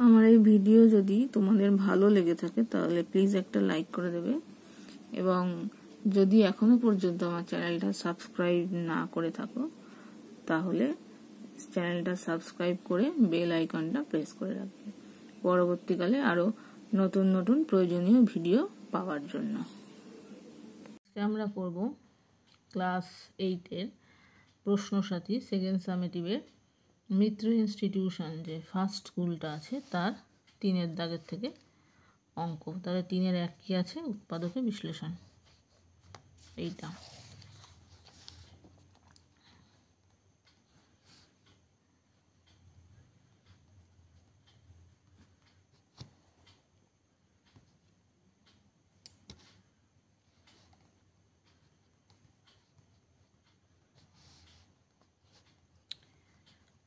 আমার এই ভিডিও যদি তোমাদের ভালো লেগে থাকে তাহলে প্লিজ একটা লাইক করে দেবে, এবং যদি এখনো পর্যন্ত আমার চ্যানেলটা সাবস্ক্রাইব না করে থাকো তাহলে চ্যানেলটা সাবস্ক্রাইব করে বেল আইকনটা প্রেস করে রাখবে পরবর্তীকালে আরো নতুন নতুন প্রয়োজনীয় ভিডিও পাওয়ার জন্য। আমরা করব ক্লাস 8 এর প্রশ্নসাথী সেকেন্ড সামেটিভের মিত্র ইনস্টিটিউশন যে ফার্স্ট স্কুলটা আছে তার 3 দাগের থেকে অঙ্ক। তাহলে 3 এক কি আছে, উৎপাদকের বিশ্লেষণ। এইটা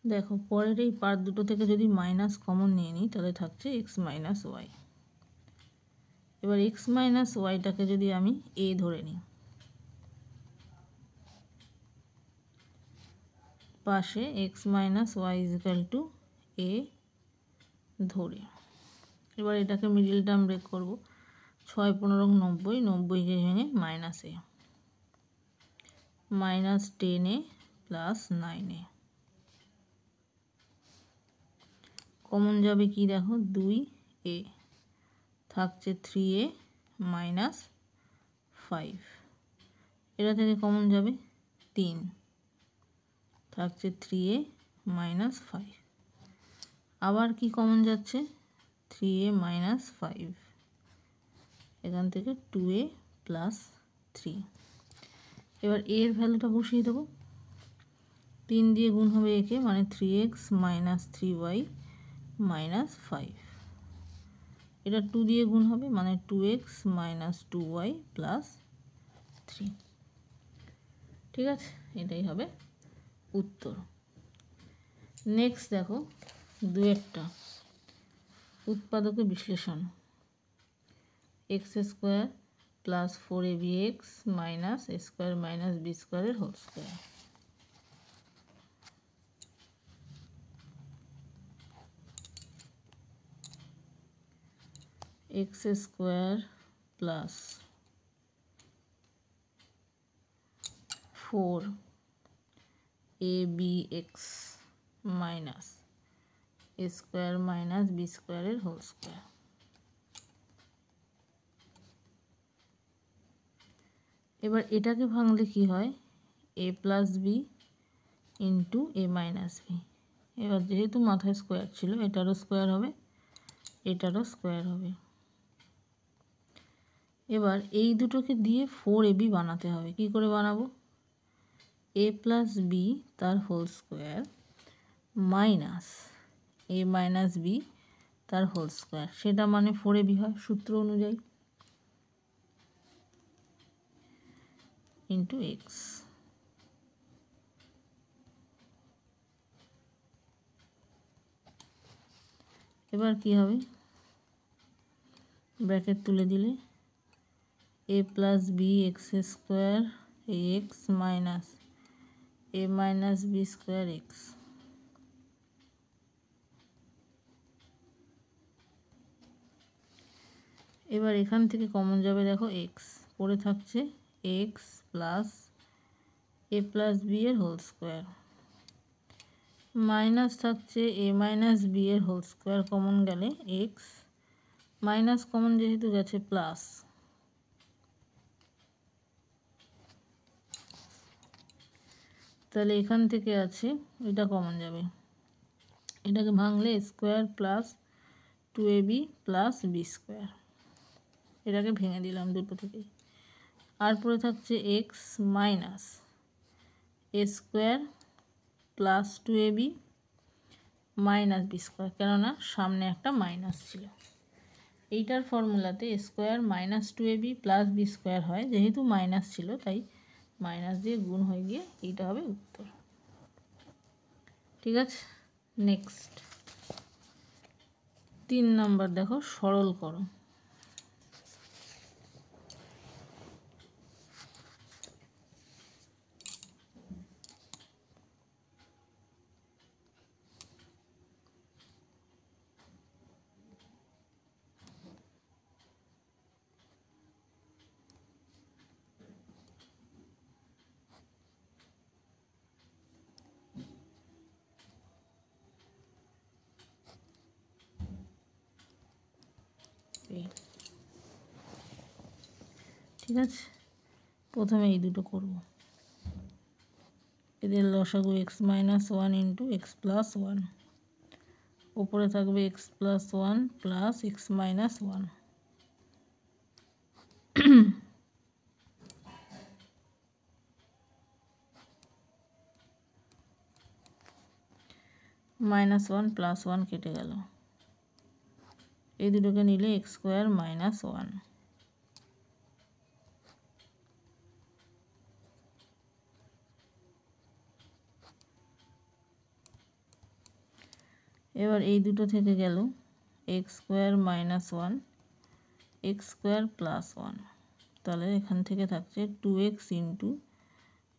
দেখো, পরের এই পার্ট দুটো থেকে যদি মাইনাস কমন নিয়ে নিই তাহলে থাকছে এক্স মাইনাস ওয়াই। এবার এক্স মাইনাস ওয়াইটাকে যদি আমি এ ধরে নিই, পাশে x minus y equal to a ধরে, এবার এটাকে মিডিল টার্ম ব্রেক করব। 6 15 90, 90কে ভেঙে minus a, minus 10a plus 9a। Common যাবে কি দেখো, 2a, থাকছে 3a মাইনাস 5। এটা থেকে কমন যাবে 3, থাকছে 3a মাইনাস 5। আবার কি কমন যাচ্ছে, 3a মাইনাস 5, এখান থেকে 2a প্লাস 3। এবার এর ভ্যালুটা বসিয়ে দেবো। 3 দিয়ে গুণ হবে একে, মানে 3x মাইনাস 3y মাইনাস 5। এটা 2 দিয়ে গুণ হবে, মানে 2x মাইনাস 2y প্লাস 3। ঠিক আছে, এটাই হবে উত্তর। নেক্সট দেখো, দুয়েরটা উৎপাদকের বিশ্লেষণ। X square plus 4abx minus a square minus b স্কোয়ারের whole square. X square plus 4abx minus a square minus b স্কোয়ারের হোল স্কোয়ার। এবার এটাকে ভাঙলে কি হয়, a plus b into a minus b. এবার যেহেতু মাথায় স্কোয়ার ছিল, এটারও স্কোয়ার হবে, এটারও স্কোয়ার হবে। এবার এই দুটোকে দিয়ে 4ab বানাতে হবে। কি করে বানাবো, এ প্লাস বি তার whole square minus a minus B তার হোল স্কোয়ার, সেটা মানে 4ab হয় সূত্র অনুযায়ী, ইন্টু এক্স। এবার কি হবে, ব্র্যাকেট তুলে দিলে a plus b x square x minus a minus b square x. এবার এখান থেকে কমন যাবে দেখো এক্স, পড়ে থাকছে x plus a plus b এর হোল স্কোয়ার, মাইনাস থাকছে এ মাইনাস বি এর হোল স্কোয়ার, কমন গেলে এক্স, মাইনাস কমন যেহেতু গেছে প্লাস, তাহলে এখান থেকে আছে এটা কমন যাবে। এটাকে ভাঙলে square plus 2ab plus b square, এটাকে ভেঙে দিলাম দুটো থেকে। আর পড়ে থাকছে x minus a square plus 2ab minus b square, কেননা সামনে একটা মাইনাস ছিল। এইটার ফর্মুলাতে square minus 2ab plus b square হয়, যেহেতু মাইনাস ছিল তাই মাইনাস দিয়ে গুণ হয়ে গিয়ে এইটা হবে উত্তর। ঠিক আছে, নেক্সট 3 নম্বর দেখো, সরল করো। এই ঠিক আছে, প্রথমে এই দুটো করব। এদের লসাগু x minus one into x plus one, ওপরে থাকবে x plus one plus x minus one. Minus one plus one কেটে গেল, এই দুটোকে নিলে এক্স স্কোয়ার মাইনাস ওয়ান। এবার এই দুটো থেকে গেল x square minus one, x square plus one, তাহলে এখান থেকে থাকছে two x into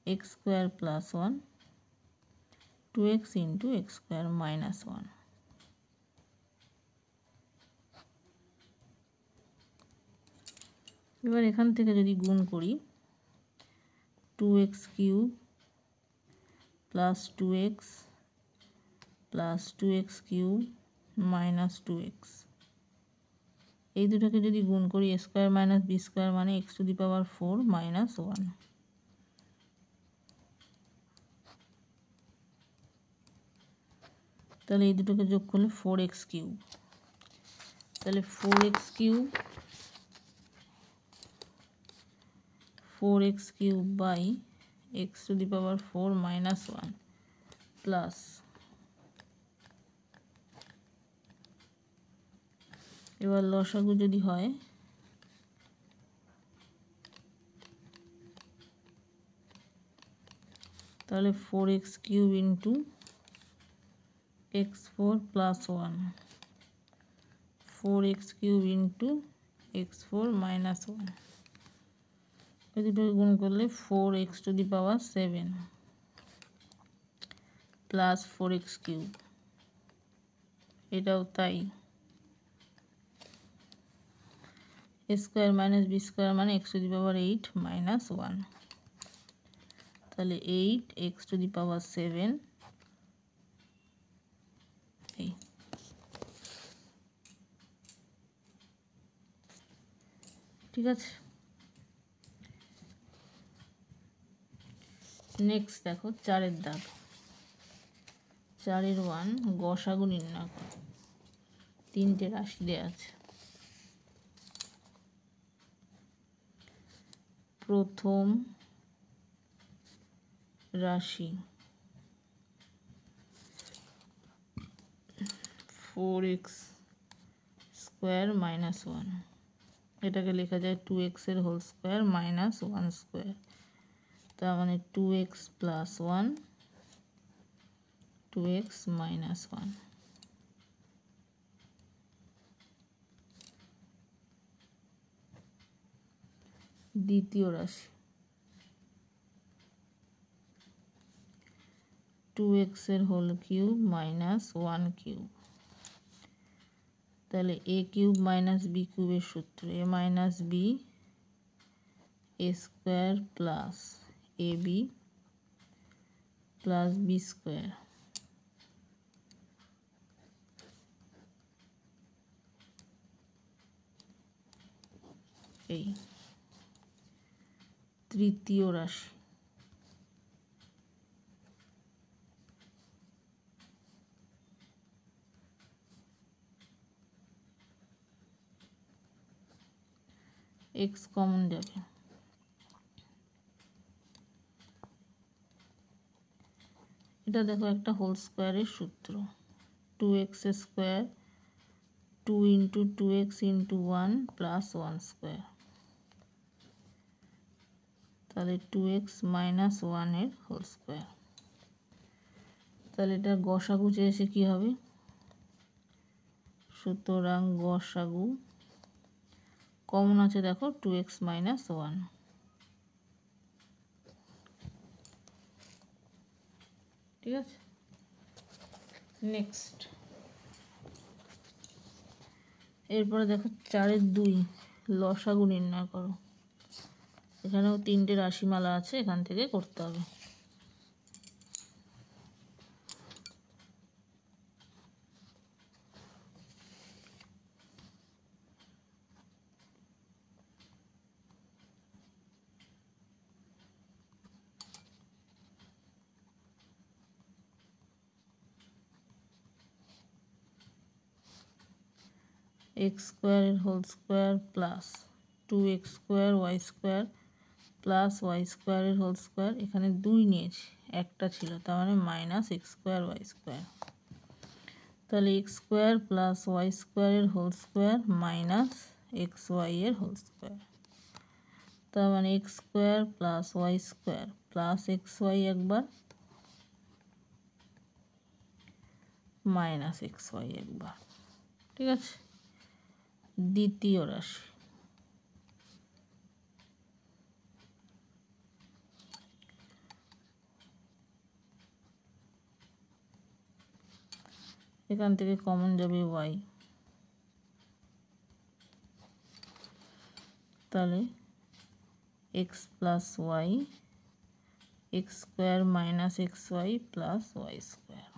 x square plus one, two x into x square minus one. এবার এখান থেকে যদি গুণ করি, two x cube plus two x plus two x cube minus two x, এই দুটোকে যদি গুণ করি a square minus b square মানে x to the power four minus one. তাহলে এই দুটোকে যোগ করলে ফোর এক্স কিউব, তাহলে four x cube by x to the power four minus one plus, এবার লসাগু যদি হয় তাহলে four x cube into x four plus one, four x cube into x four minus one, এই দুটোকে গুণ করলে four x to the power seven plus four x cube, এটাও তাই। A square minus b square মানে x to the power eight minus one, তাহলে eight x to the power seven, এই ঠিক আছে। নেক্সট দেখো চারের দাগ, চারের ওয়ান গসাগু নির্ণয় করো, তিনটে রাশি দেওয়া আছে। প্রথম রাশি four x square minus one, এটাকে লেখা যায় টু এক্সের whole square minus one square, তার মানে two x plus one, two x minus one. দ্বিতীয় রাশি টু এক্সের whole cube minus one cube, তাহলে এ কিউব মাইনাস বি কিউবের সূত্র a minus b a square plus a b plus b square, এই তৃতীয় রাশি এক্স কমন যাবে, এটা দেখো একটা হোল স্কোয়ারের সূত্র, two x square two into two x into one plus one square, তাহলে টু এক্স মাইনাস ওয়ানের হোল স্কোয়ার। তাহলে এটা গসাগু চেয়েছে কি হবে, সুতরাং গসাগু কমন আছে দেখো টু এক্স মাইনাস ওয়ান, ঠিক আছে। নেক্সট এরপরে দেখো চারের দুই লসাগু নির্ণয় করো, এখানেও তিনটে রাশিমালা আছে, এখান থেকে করতে হবে। এক্স স্কোয়ারের whole square plus 2x square y square plus y স্কোয়ারের হোল স্কোয়ার, এখানে 2 নিয়েছি, একটা ছিল, তার মানে minus x square y square. তাহলে এক্স স্কোয়ার প্লাস ওয়াই স্কোয়ারের whole square minus x y এর হোল স্কোয়ার, তার মানে x square plus y square plus x y একবার মাইনাস এক্স ওয়াই একবার। ঠিক আছে, দ্বিতীয় রাশি। এখান থেকে কমন যাবে ওয়াই, তাহলে x plus y x square minus x y plus y square.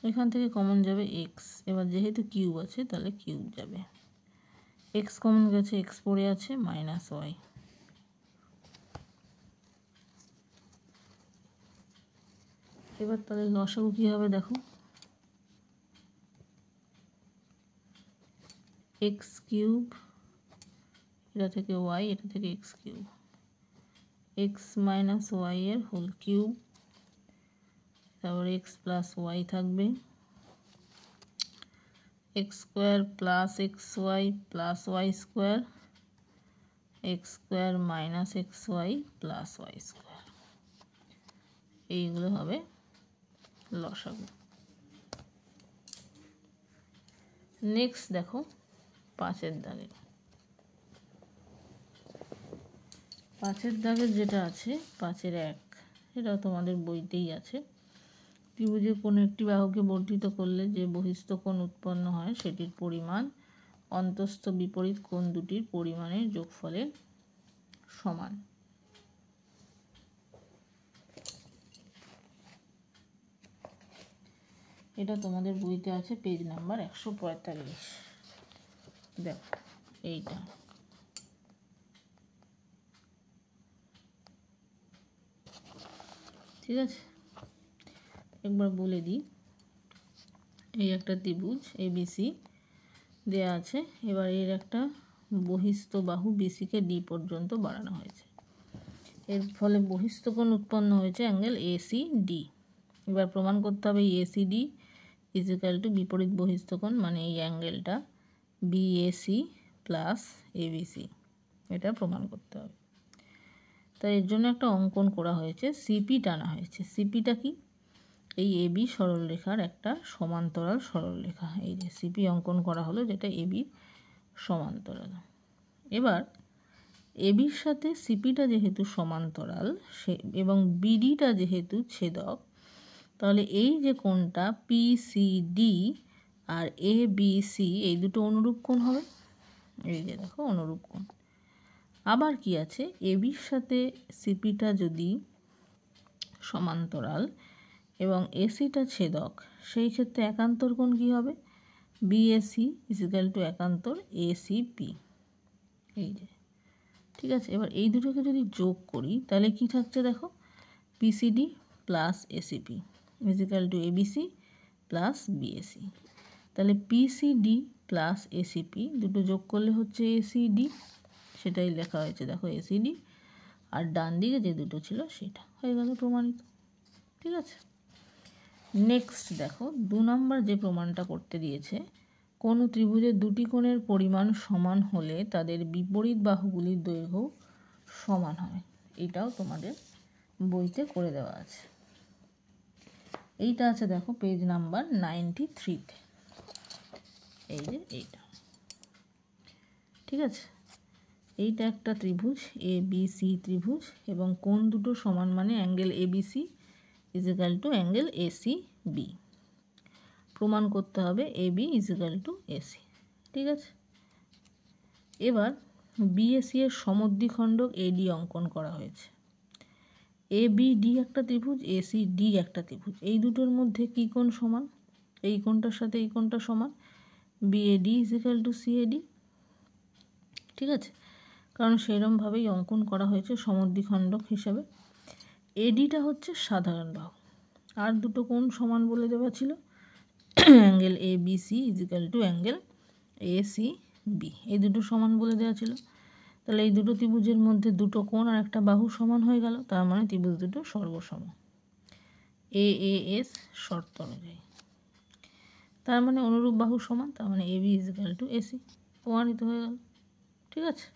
এখান থেকে কমন যাবে এক্স, এবার যেহেতু কিউব আছে তাহলে কিউব যাবে, এক্স কমন গেছে, এক্স পড়ে আছে মাইনাস ওয়াই। এবার তাহলে লসাগু কী হবে দেখো, এক্স কিউব, এটা থেকে ওয়াই, এটা থেকে x cube, x minus y এর হোল কিউব, তারপর এক্স প্লাস ওয়াই থাকবে, x square plus x y plus y square, x square minus x y plus y square, এইগুলো হবে লসাগু। নেক্সট দেখো 5-এর দাগে, 5-এর দাগের যেটা আছে 5-এর 1, এটাও তোমাদের বইতেই আছে। ত্রিভুজের কোনো একটি বাহুকে বর্ধিত করলে যে বহিস্থ কোণ উৎপন্ন হয় সেটির পরিমাণ অন্তস্থ বিপরীত কোণ দুটির পরিমাণের যোগফলের সমান। এটা তোমাদের বইতে আছে পেজ নাম্বার 145। দেখো এইটা, ঠিক আছে, একবার বলে দিই, এই একটা ত্রিভুজ এবিসি দেয়া আছে, এবার এর একটা বহিস্থ বাহু বিসিকে ডি পর্যন্ত বাড়ানো হয়েছে, এর ফলে বহিস্থ কোণ উৎপন্ন হয়েছে অ্যাঙ্গেল এসি ডি। এবার প্রমাণ করতে হবে AC D is equal two বিপরীত বহিস্থ কোণ, মানে এই অ্যাঙ্গেলটা বিএসি প্লাস এবিসি, এটা প্রমাণ করতে হবে। তাই এর জন্য একটা অঙ্কন করা হয়েছে, সিপি টানা হয়েছে। সিপিটা কি, এই এবি সরলরেখার একটা সমান্তরাল সরলরেখা, এই যে সিপি অঙ্কন করা হলো, যেটা এবির সমান্তরাল। এবার এবির সাথে সিপিটা যেহেতু সমান্তরাল এবং বিডিটা যেহেতু ছেদক, তাহলে এই যে কোণটা পিসিডি আর এবিসি এই দুটো অনুরূপ কোণ হবে, এই যে দেখো অনুরূপ কোণ। আবার কি আছে, এবির সাথে সিপিটা যদি সমান্তরাল এবং এসিটা ছেদক, সেই ক্ষেত্রে একান্তর কোণ কী হবে, বিএসি ইজ ইকুয়াল টু একান্তর এসিপি, এই যে, ঠিক আছে। এবার এই দুটোকে যদি যোগ করি তাহলে কি থাকছে দেখো, PCD plus ACP is equal two ABC plus BAC. তাহলে পিসিডি প্লাস এসিপি দুটো যোগ করলে হচ্ছে এসিডি, সেটাই লেখা হয়েছে দেখো এসিডি, আর ডান দিকে যে দুটো ছিল সেটা হয়ে গেল প্রমাণিত। ঠিক আছে, নেক্সট দেখো 2 নম্বর যে প্রমাণটা করতে দিয়েছে, কোনো ত্রিভুজের দুটি কোণের পরিমাণ সমান হলে তাদের বিপরীত বাহুগুলির দৈর্ঘ্য সমান হয়। এটাও তোমাদের বইতে করে দেওয়া আছে, এইটা আছে দেখো পেজ নাম্বার 93-তে, এই যে এইটা, ঠিক আছে। এইটা একটা ত্রিভুজ এবিসি ত্রিভুজ, এবং কোণ দুটো সমান মানে angle ABC is equal to angle ACB বি। প্রমাণ করতে হবে AB is equal to AC, ঠিক আছে। এবার বিএসি এর সমদ্বিখণ্ডক এডি অঙ্কন করা হয়েছে। এবিডি একটা ত্রিভুজ, এসিডি একটা ত্রিভুজ, এই দুটোর মধ্যে কী কোণ সমান, এই কোণটার সাথে এই কোণটা সমান, BAD is equal to CAD, ঠিক আছে। কারণ সেরমভাবেই অঙ্কন করা হয়েছে সমদ্বিখণ্ডক হিসাবে। এডিটা হচ্ছে সাধারণ বাহু, আর দুটো কোণ সমান বলে দেওয়া ছিল, angle A B C is equal to angle A C B, এই দুটো সমান বলে দেওয়া ছিল। তাহলে এই দুটো ত্রিভুজের মধ্যে দুটো কোণ আর একটা বাহু সমান হয়ে গেল, তার মানে ত্রিভুজ দুটো সর্বসম এ এস শর্ত অনুযায়ী। তার মানে অনুরূপ বাহু সমান, তার মানে A B is equal to AC প্রমাণিত হয়ে গেল। ঠিক আছে।